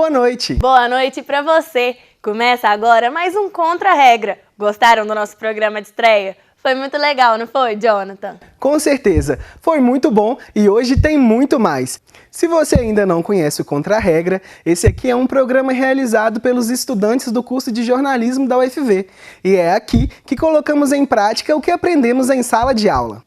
boa noite! Boa noite para você! Começa agora mais um Contra a Regra. Gostaram do nosso programa de estreia? Foi muito legal, não foi, Jonathan? Com certeza, foi muito bom e hoje tem muito mais. Se você ainda não conhece o Contra a Regra, esse aqui é um programa realizado pelos estudantes do curso de jornalismo da UFV. E é aqui que colocamos em prática o que aprendemos em sala de aula.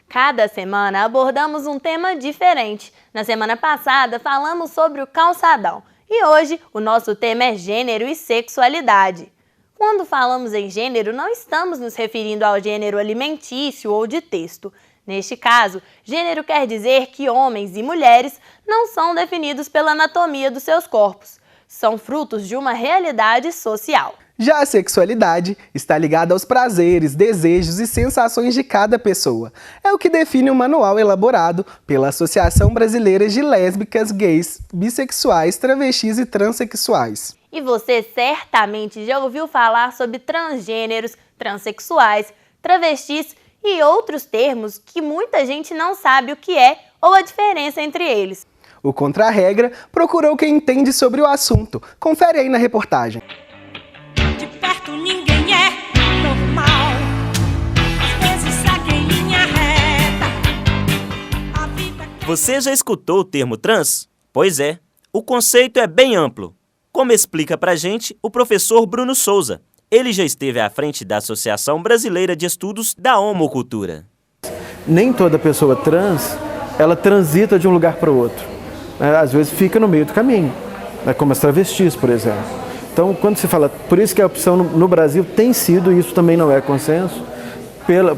Cada semana abordamos um tema diferente. Na semana passada falamos sobre o calçadão e hoje o nosso tema é gênero e sexualidade. Quando falamos em gênero, não estamos nos referindo ao gênero alimentício ou de texto. Neste caso, gênero quer dizer que homens e mulheres não são definidos pela anatomia dos seus corpos. São frutos de uma realidade social. Já a sexualidade está ligada aos prazeres, desejos e sensações de cada pessoa. É o que define o manual elaborado pela Associação Brasileira de Lésbicas, Gays, Bissexuais, Travestis e Transsexuais. E você certamente já ouviu falar sobre transgêneros, transexuais, travestis e outros termos que muita gente não sabe o que é ou a diferença entre eles. O Contra a Regra procurou quem entende sobre o assunto. Confere aí na reportagem. De perto ninguém é normal. Às vezes segue em linha reta. A vida... Você já escutou o termo trans? Pois é, o conceito é bem amplo. Como explica pra gente o professor Bruno Souza. Ele já esteve à frente da Associação Brasileira de Estudos da Homocultura. Nem toda pessoa trans, ela transita de um lugar para o outro. Às vezes fica no meio do caminho, como as travestis, por exemplo. Então, quando se fala, por isso que a opção no Brasil tem sido, e isso também não é consenso,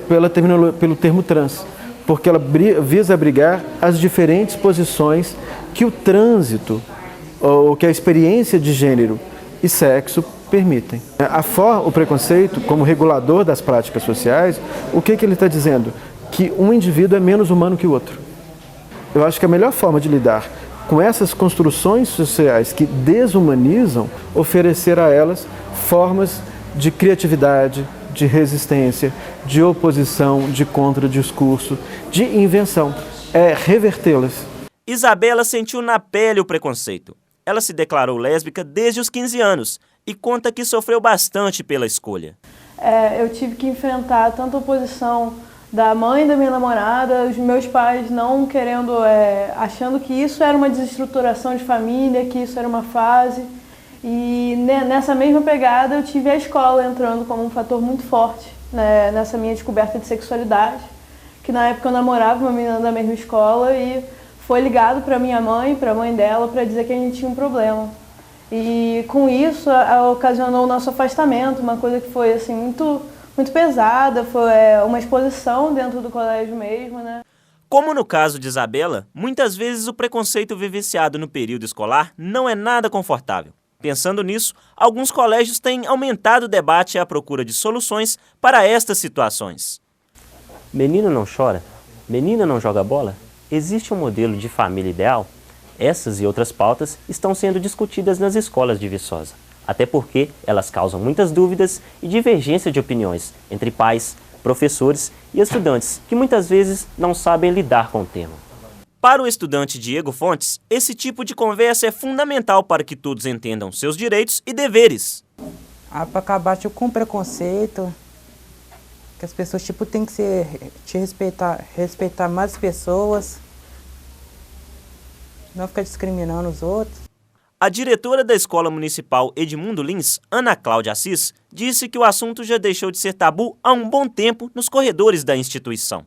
pelo termo trans, porque ela visa abrigar as diferentes posições que o trânsito, ou que a experiência de gênero e sexo permitem. O preconceito, como regulador das práticas sociais, o que ele está dizendo? Que um indivíduo é menos humano que o outro. Eu acho que a melhor forma de lidar com essas construções sociais que desumanizam, oferecer a elas formas de criatividade, de resistência, de oposição, de contradiscurso, de invenção. É revertê-las. Isabela sentiu na pele o preconceito. Ela se declarou lésbica desde os 15 anos e conta que sofreu bastante pela escolha. Eu tive que enfrentar tanta oposição da mãe da minha namorada, os meus pais não querendo, achando que isso era uma desestruturação de família, que isso era uma fase. E nessa mesma pegada eu tive a escola entrando como um fator muito forte, né, nessa minha descoberta de sexualidade, que na época eu namorava uma menina da mesma escola e foi ligado para minha mãe, para a mãe dela, para dizer que a gente tinha um problema. E com isso ocasionou o nosso afastamento, uma coisa que foi assim, muito pesada, foi uma exposição dentro do colégio mesmo, né? Como no caso de Isabela, muitas vezes o preconceito vivenciado no período escolar não é nada confortável. Pensando nisso, alguns colégios têm aumentado o debate à procura de soluções para estas situações. Menino não chora? Menina não joga bola? Existe um modelo de família ideal? Essas e outras pautas estão sendo discutidas nas escolas de Viçosa, até porque elas causam muitas dúvidas e divergência de opiniões entre pais, professores e estudantes, que muitas vezes não sabem lidar com o tema. Para o estudante Diego Fontes, esse tipo de conversa é fundamental para que todos entendam seus direitos e deveres. Para acabar com o preconceito, que as pessoas têm que respeitar mais pessoas, não ficar discriminando os outros. A diretora da Escola Municipal Edmundo Lins, Ana Cláudia Assis, disse que o assunto já deixou de ser tabu há um bom tempo nos corredores da instituição.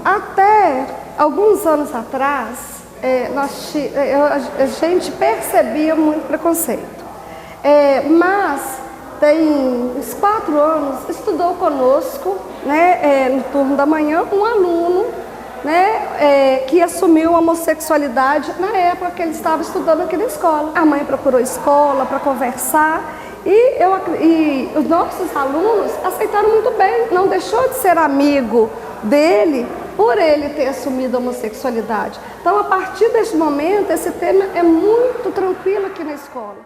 Até alguns anos atrás, a gente percebia muito preconceito, mas tem uns 4 anos, estudou conosco, né, no turno da manhã, um aluno, né, que assumiu a homossexualidade na época que ele estava estudando aqui na escola. A mãe procurou a escola para conversar e os nossos alunos aceitaram muito bem, não deixou de ser amigo dele por ele ter assumido a homossexualidade. Então, a partir deste momento, esse tema é muito tranquilo aqui na escola.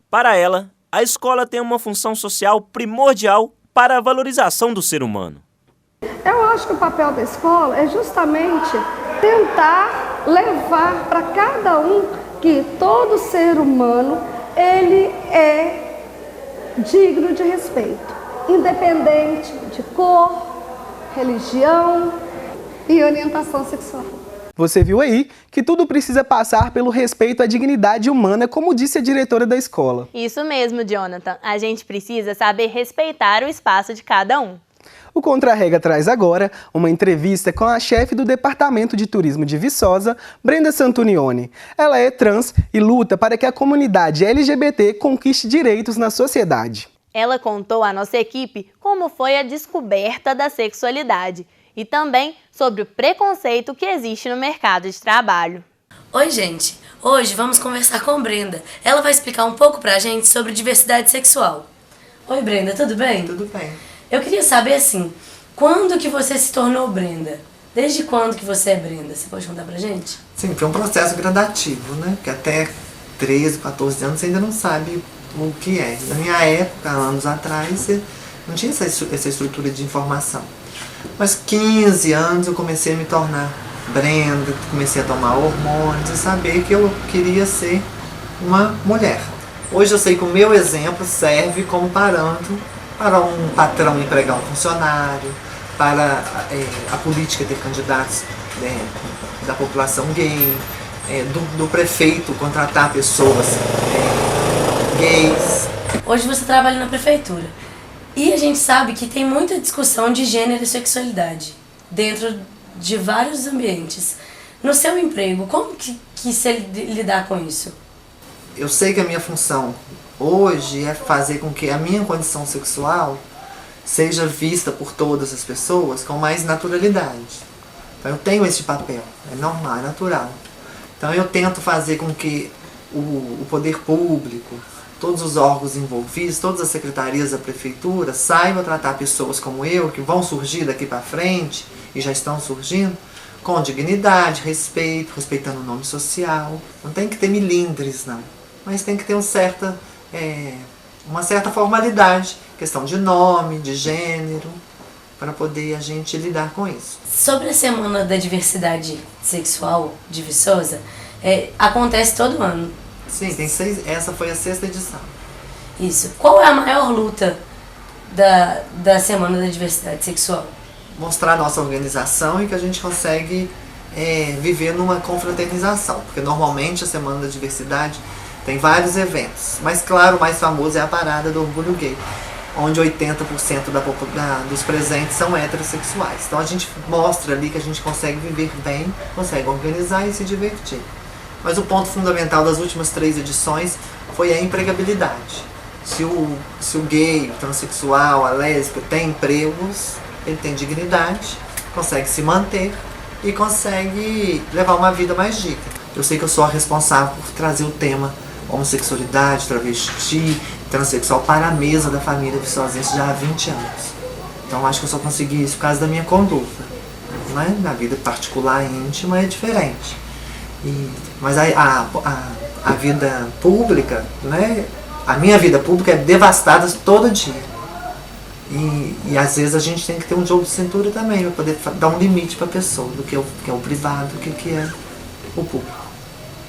Para ela, a escola tem uma função social primordial para a valorização do ser humano. Eu acho que o papel da escola é justamente tentar levar para cada um que todo ser humano ele é digno de respeito, independente de cor, religião e orientação sexual. Você viu aí que tudo precisa passar pelo respeito à dignidade humana, como disse a diretora da escola. Isso mesmo, Jonathan. A gente precisa saber respeitar o espaço de cada um. O Contra-Regra traz agora uma entrevista com a chefe do Departamento de Turismo de Viçosa, Brenda Santunioni. Ela é trans e luta para que a comunidade LGBT conquiste direitos na sociedade. Ela contou à nossa equipe como foi a descoberta da sexualidade e também sobre o preconceito que existe no mercado de trabalho. Oi, gente! Hoje vamos conversar com Brenda. Ela vai explicar um pouco pra gente sobre diversidade sexual. Oi, Brenda, tudo bem? Tudo bem. Eu queria saber, assim, quando que você se tornou Brenda? Desde quando que você é Brenda? Você pode contar pra gente? Sim, foi um processo gradativo, né? Porque até 13, 14 anos você ainda não sabe o que é. Na minha época, anos atrás, não tinha essa estrutura de informação. Mas 15 anos eu comecei a me tornar Brenda, comecei a tomar hormônios e saber que eu queria ser uma mulher. Hoje eu sei que o meu exemplo serve como parâmetro para um patrão empregar um funcionário, para a política ter candidatos da população gay, do prefeito contratar pessoas gays. Hoje você trabalha na prefeitura. E a gente sabe que tem muita discussão de gênero e sexualidade dentro de vários ambientes. No seu emprego, como que você lidar com isso? Eu sei que a minha função hoje é fazer com que a minha condição sexual seja vista por todas as pessoas com mais naturalidade. Então eu tenho esse papel, é normal, é natural. Então eu tento fazer com que o poder público, todos os órgãos envolvidos, todas as secretarias da prefeitura saibam tratar pessoas como eu, que vão surgir daqui para frente e já estão surgindo, com dignidade, respeito, respeitando o nome social. Não tem que ter milindres, não, mas tem que ter uma certa formalidade, questão de nome, de gênero, para poder a gente lidar com isso. Sobre a Semana da Diversidade Sexual de Viçosa, acontece todo ano. Sim, tem 6, essa foi a 6ª edição. Isso. Qual é a maior luta da Semana da Diversidade Sexual? Mostrar a nossa organização e que a gente consegue viver numa confraternização, porque normalmente a Semana da Diversidade tem vários eventos, mas claro, o mais famoso é a Parada do Orgulho Gay, onde 80% dos presentes são heterossexuais. Então a gente mostra ali que a gente consegue viver bem, consegue organizar e se divertir. Mas o ponto fundamental das últimas 3 edições foi a empregabilidade. Se o gay, o transexual, a lésbica tem empregos, ele tem dignidade, consegue se manter e consegue levar uma vida mais digna. Eu sei que eu sou a responsável por trazer o tema homossexualidade, travesti, transexual para a mesa da família viçosense já há 20 anos. Então acho que eu só consegui isso por causa da minha conduta. Né? Na vida particular e íntima é diferente. Mas a vida pública, né? A minha vida pública é devastada todo dia. E às vezes a gente tem que ter um jogo de cintura também, para poder dar um limite para a pessoa, do que é o privado, do que é o público.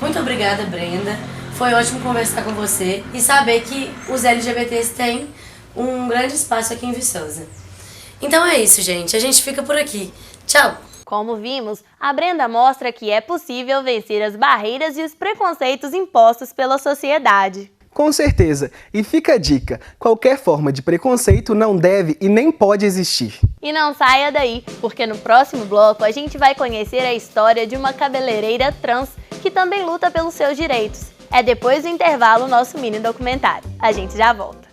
Muito obrigada, Brenda. Foi ótimo conversar com você e saber que os LGBTs têm um grande espaço aqui em Viçosa. Então é isso, gente. A gente fica por aqui. Tchau! Como vimos, a Brenda mostra que é possível vencer as barreiras e os preconceitos impostos pela sociedade. Com certeza. E fica a dica, qualquer forma de preconceito não deve e nem pode existir. E não saia daí, porque no próximo bloco a gente vai conhecer a história de uma cabeleireira trans que também luta pelos seus direitos. É depois do intervalo o nosso mini documentário. A gente já volta.